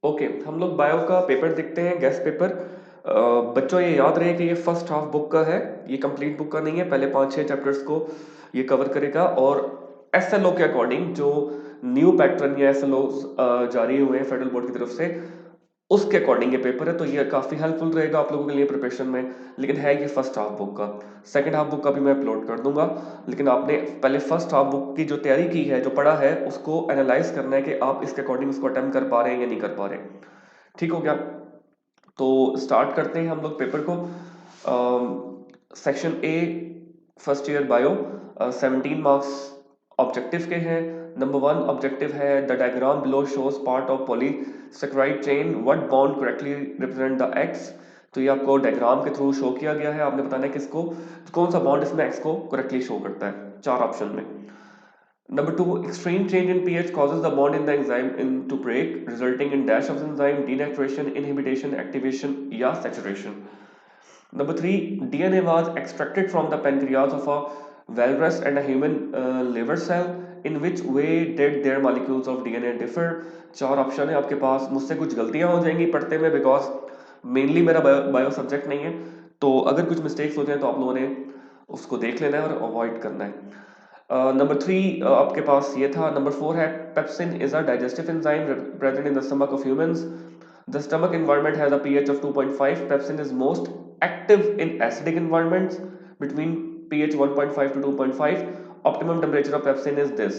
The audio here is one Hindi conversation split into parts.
ओके, हम लोग बायो का पेपर देखते हैं, गेस्ट पेपर। बच्चों ये याद रहे कि ये फर्स्ट हाफ बुक का है, ये कंप्लीट बुक का नहीं है। पहले 5-6 चैप्टर्स को ये कवर करेगा और एसएलओ के अकॉर्डिंग जो न्यू पैटर्न या एसएलओ जारी हुए हैं फेडरल बोर्ड की तरफ से, उसके अकॉर्डिंग ये पेपर है। तो ये काफ़ी हेल्पफुल रहेगा आप लोगों के लिए प्रिपरेशन में। लेकिन है ये फर्स्ट हाफ बुक का। सेकंड हाफ बुक का भी मैं अपलोड कर दूंगा। लेकिन आपने पहले फर्स्ट हाफ बुक की जो तैयारी की है, जो पढ़ा है, उसको एनालाइज करना है कि आप इसके अकॉर्डिंग उसको अटेम्प्ट कर पा रहे हैं या नहीं कर पा रहे। ठीक हो गया? तो स्टार्ट करते हैं हम लोग पेपर को। Section A, first year bio, 17 marks objective के हैं। नंबर 1 ऑब्जेक्टिव है the diagram below shows part of polysaccharide chain, what bond correctly represent the x. तो ये आपको डायग्राम के थ्रू शो किया गया है। आपने बताना है किसको, कौन सा बॉन्ड इसमें एक्स को करेक्टली शो करता है, 4 ऑप्शन में। Number 2, extreme change in pH causes the bond in the enzyme to break, resulting in dash of the enzyme, denaturation, inhibition, activation, या saturation. Number 3, DNA was extracted from the pancreas of a walrus and a human liver cell. In which way did their molecules of DNA differ? 4 option है आपके पास। मुझसे कुछ गलतियां हो जाएंगी पढ़ते में, बिकॉज मेनली मेरा बायो सब्जेक्ट नहीं है। तो अगर कुछ मिस्टेक्स हो जाए तो आप लोगों ने उसको देख लेना है और अवॉइड करना है। नंबर 3 आपके पास ये था। नंबर 4 है pepsin is a digestive enzyme present in the stomach of humans. The stomach environment has a pH of 2.5. Pepsin is most active in acidic environments between pH 1.5 to 2.5. Optimum temperature of pepsin is this.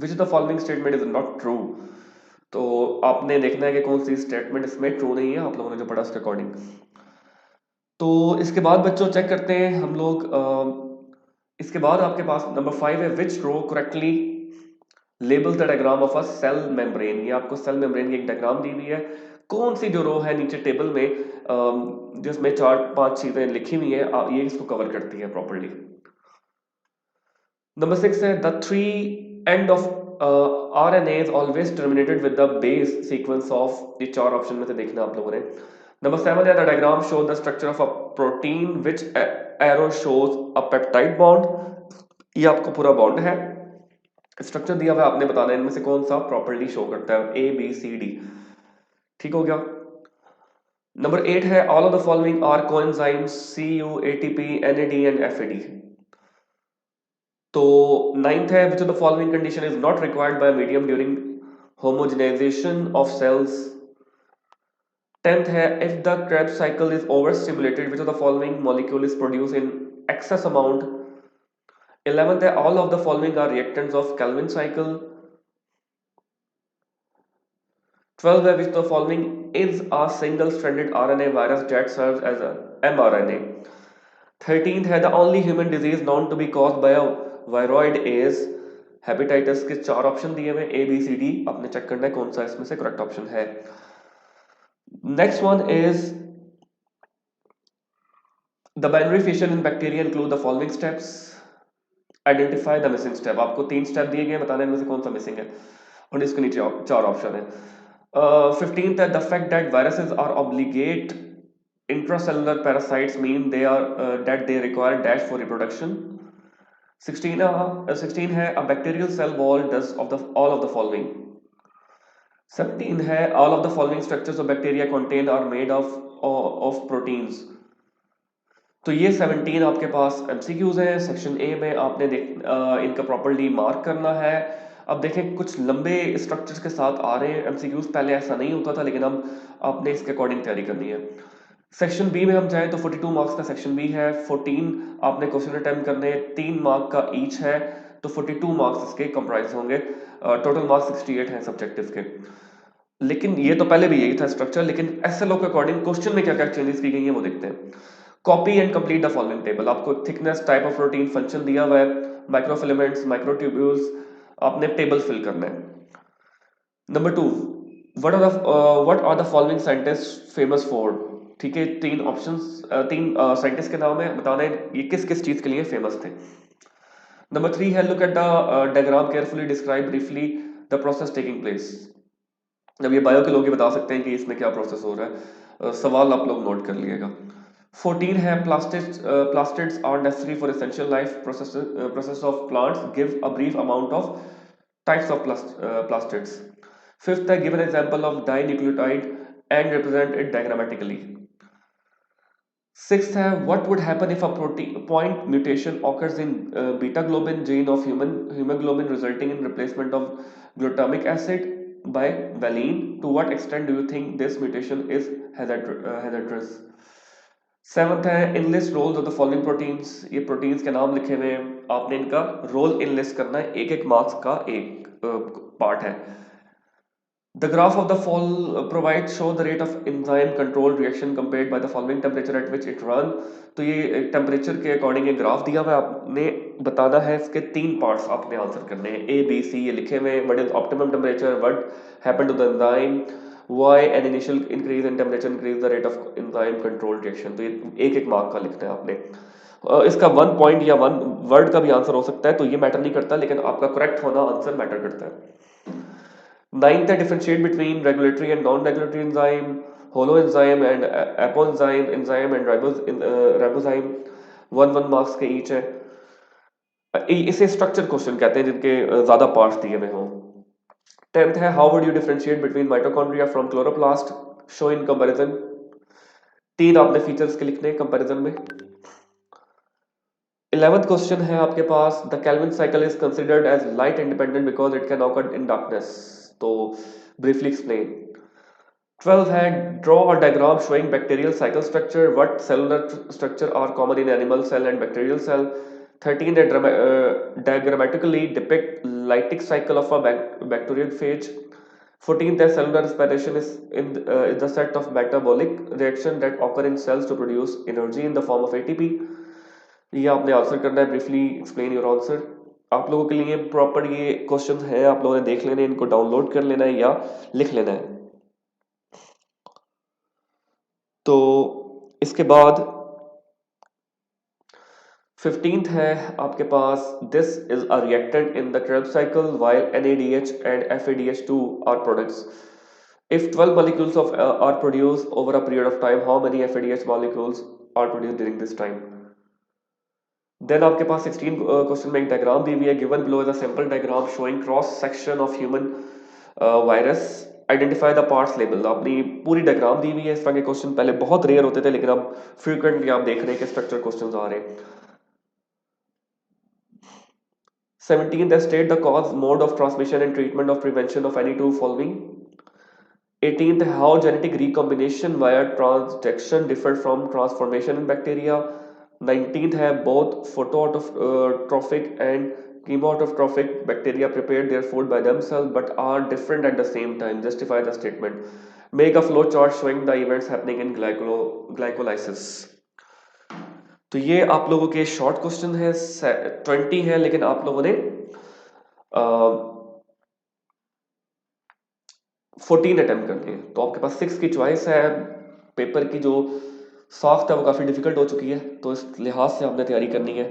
Which of the following statement is not true? तो आपने देखना है कि कौन सी स्टेटमेंट इसमें ट्रू नहीं है, आप लोगों ने जो पढ़ा उसके अकॉर्डिंग। तो इसके बाद बच्चों चेक करते हैं हम लोग। इसके बाद आपके पास नंबर 5 है which row correctly labels the diagram of a cell membrane. ये आपको सेल मेम्ब्रेन की एक डायग्राम दी हुई है। कौन सी जो रो है नीचे टेबल में, जिसमें 4-5 चीजें लिखी हुई है, ये इसको कवर करती है प्रॉपरली। नंबर 6 है the three end of RNA is always terminated with the base sequence of. ये 4 ऑप्शन में से देखना आप लोगों ने। नंबर 7 है the diagram show the structure of a protein which arrow shows a peptide bond. ये आपको पूरा बॉन्ड है, स्ट्रक्चर दिया हुआ है, आपने बताना है इनमें से कौन सा प्रॉपर्ली शो करता है, A B C D। ठीक हो गया? नंबर 8 है all of the following are coenzymes CU ATP NAD and FAD। तो 9th है which of the following condition is not required by medium during homogenisation of cells. 10th है if the Krebs cycle is overstimulated which of the following molecule is produced in excess amount। 11th है all of the following are reactants of Calvin cycle। 12 है which the following is a single stranded RNA virus that serves as a mRNA। 13th है the only human disease known to be caused by a viroid is hepatitis के 4 ऑप्शन दिए हुए ABCD, आपने चेक करना है कौन सा इसमें से करेक्ट ऑप्शन है। Next one is the binary fission in bacteria include the following steps, identify the missing step. आपको 3 स्टेप दिए गए, बताना इनमें से कौन सा मिसिंग है और इसके नीचे 4 ऑप्शन है। 15th है the fact that viruses are obligate intracellular parasites mean they are that they require dash for reproduction। 16 है a bacterial cell wall does of the all of the following। 17 है all of the following structures of bacteria contain are made of proteins। तो ये 17 आपके पास MCQs हैं। सेक्शन ए में आपने इनका प्रॉपर्ली मार्क करना है। अब देखें कुछ लंबे स्ट्रक्चर्स के साथ आ रहे हैं MCQs, पहले ऐसा नहीं होता था, लेकिन अब आपने इसके अकॉर्डिंग तैयारी करनी है। सेक्शन बी में हम जाएं तो 42 मार्क्स का सेक्शन बी है। 14 आपने क्वेश्चन अटेम्प्ट करने हैं, 3 मार्क का ईच है, तो 42 मार्क्स इसके कंप्राइज होंगे। टोटल मार्क्स 68 हैं सब्जेक्टिव के। लेकिन ये तो पहले भी यही था स्ट्रक्चर, लेकिन SLO के अकॉर्डिंग क्वेश्चन में क्या क्या चेंजेस की गई हैं वो देखते हैं। Copy and complete the following table. आपको thickness, type of protein, function दिया हुआ है, माइक्रोफिलामेंट्स, माइक्रोट्यूब्यूल्स, आपने टेबल फिल करना है। Number 2, what are the following scientist famous for. ठीक है, 3 ऑप्शंस, 3 साइंटिस्ट के नाम है, बताना है ये किस किस चीज के लिए फेमस थे। नंबर 3 है look at the diagram carefully describe briefly the process taking place. अब ये बायो के लोग ही बता सकते हैं कि इसमें क्या प्रोसेस हो रहा है। सवाल आप लोग नोट कर लिएगा। 14 है plastids are necessary for essential life process of plants give a brief amount of types of plastids. Fifth है give an example of dinucleotide and represent it diagrammatically. Sixth है what would happen if a protein point mutation occurs in beta globin gene of hemoglobin resulting in replacement of glutamic acid by valine? To what extent do you think this mutation is hazardous? Seventh है enlist roles of the following proteins. ये प्रोटीन्स के नाम लिखे हुए हैं, आपने इनका रोल इनलिस्ट करना है, एक एक मार्क्स का एक पार्ट है। The graph of the fall provides show the rate of enzyme controlled reaction compared by the following temperature at which it run। तो ये टेम्परेचर के अकॉर्डिंग एक ग्राफ दिया हुआ है, आपने बताना है, इसके तीन पार्ट्स आपने आंसर करने हैं, ए बी सी, ये लिखे हुए हैं। What is optimum temperature, what happened to the enzyme, why an initial increase in temperature increase the rate of enzyme controlled reaction. तो ये एक एक मार्क का लिखना है आपने। इसका वन पॉइंट या वन वर्ड का भी आंसर हो सकता है, तो ये मैटर नहीं करता, लेकिन आपका करेक्ट होना आंसर मैटर करता है। Ninth है differentiate between regulatory and non-regulatory enzyme, holoenzyme and apoenzyme enzyme and ribozyme। One marks के ईच है। इसे स्ट्रक्चर क्वेश्चन कहते हैं जिनके ज्यादा पार्ट्स दिए हुए हों। टेंथ है how would you differentiate between mitochondria from chloroplast, show in comparison. तीन आपने फीचर्स के लिखने कंपैरिजन में। 11th क्वेश्चन है आपके पास the Calvin cycle is considered as light independent because it can occur in darkness. तो ब्रीफली एक्सप्लेन। 12 है draw a diagram showing bacterial cycle structure, what cellular structure are common in animal cell and bacterial cell। 13 है diagrammatically depict lytic cycle of a bacteriophage। 14th है cellular respiration is the set of metabolic reaction that occur in cells to produce energy in the form of ATP। ये आपने आंसर करना है, ब्रीफली एक्सप्लेन योर आंसर। आप लोगों के लिए प्रॉपर ये क्वेश्चन है, आप लोगों ने देख लेने, इनको डाउनलोड कर लेना है या लिख लेना है। तो इसके बाद 15th है आपके पास this is a reactant in the Krebs cycle while NADH and FADH2 are products। If 12 molecules are produced over a period of time, how many FADH molecules are produced during this time? Then आपके पास 16 क्वेश्चन में एक डायग्राम दी हुई है, given below is a simple diagram showing cross section of human virus, identify the parts label. अपनी पूरी डायग्राम दी हुई है। इस तरह के क्वेश्चन पहले बहुत रेयर होते थे, लेकिन अब फ्रीक्वेंटली आप देख रहे हैं कि स्ट्रक्चर क्वेश्चन आ रहे हैं। 17 state the cause, mode of transmission and treatment of prevention of any two following। 18th how genetic recombination via transduction differ from transformation in bacteria। 19th है both photoautotrophic and chemoautotrophic bacteria prepare their food by themselves but are different at the same time, justify the statement। make a flow chart showing the events happening in glycolysis। तो ये आप लोगों के शॉर्ट क्वेश्चन है, 20 है, लेकिन आप लोगों ने 14 अटेम्प्ट करने हैं। तो आपके पास 6 की चॉइस है। पेपर की जो साख्त है वो काफ़ी डिफिकल्ट हो चुकी है, तो इस लिहाज से आपने तैयारी करनी है।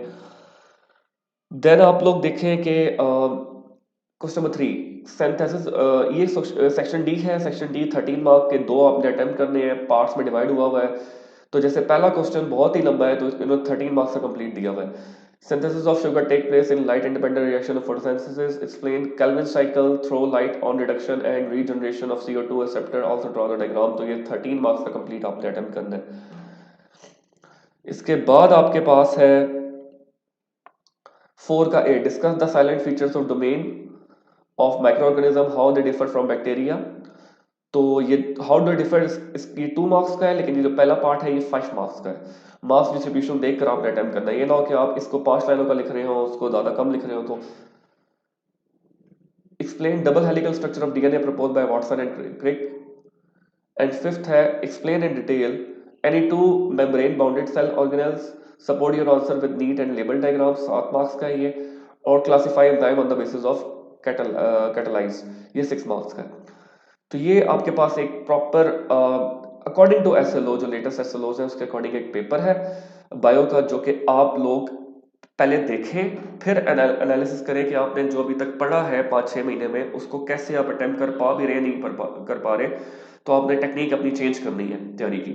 देन आप लोग देखें कि क्वेश्चन नंबर 3 सिंथेसिस, ये सेक्शन डी है। सेक्शन डी 13 मार्क के दो आपने अटेम्प्ट करने हैं, पार्ट्स में डिवाइड हुआ हुआ है। तो जैसे पहला क्वेश्चन बहुत ही लंबा है, तो इन्होंने 13 मार्क्स का कंप्लीट दिया हुआ है। Synthesis of sugar take place in light independent reaction of photosynthesis। Explain Calvin cycle, throw light on reduction and regeneration of CO2 acceptor, also draw the diagram। तो ये 13 मार्क्स का कंप्लीट आपने अटेम्प्ट करना है। इसके बाद आपके पास है 4 का A, discuss the salient features of domain of microorganism, how they differ from bacteria. तो ये हाउ डू डिफर, ये 2 मार्क्स का है, लेकिन ये जो पहला पार्ट है ये 5 मार्क्स का है। मार्क्स डिस्ट्रीब्यूशन देखकर आपने अटेम्प्ट करना है, ये ना हो कि आप इसको 5 लाइनों का लिख रहे हो, उसको ज्यादा कम लिख रहे हो। तो explain double helical structure of DNA propose by Watson and Crick. And fifth है explain in detail any two membrane bounded cell organelles, support your answer with neat and label diagram. 7 marks का है ये। और classify enzyme on the basis of catalyse, ये 6 मार्क्स का है। तो ये आपके पास एक प्रॉपर अकॉर्डिंग टू एसएलओ, जो लेटेस्ट एसएलओ है उसके अकॉर्डिंग एक पेपर है बायो का, जो कि आप लोग पहले देखें, फिर एनालिसिस करें कि आपने जो अभी तक पढ़ा है 5-6 महीने में उसको कैसे आप अटेम्प्ट कर पा भी रहे, नहीं कर पा रहे। तो आपने टेक्निक अपनी चेंज करनी है तैयारी की।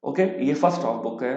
ओके, ये फर्स्ट हाफ बुक है।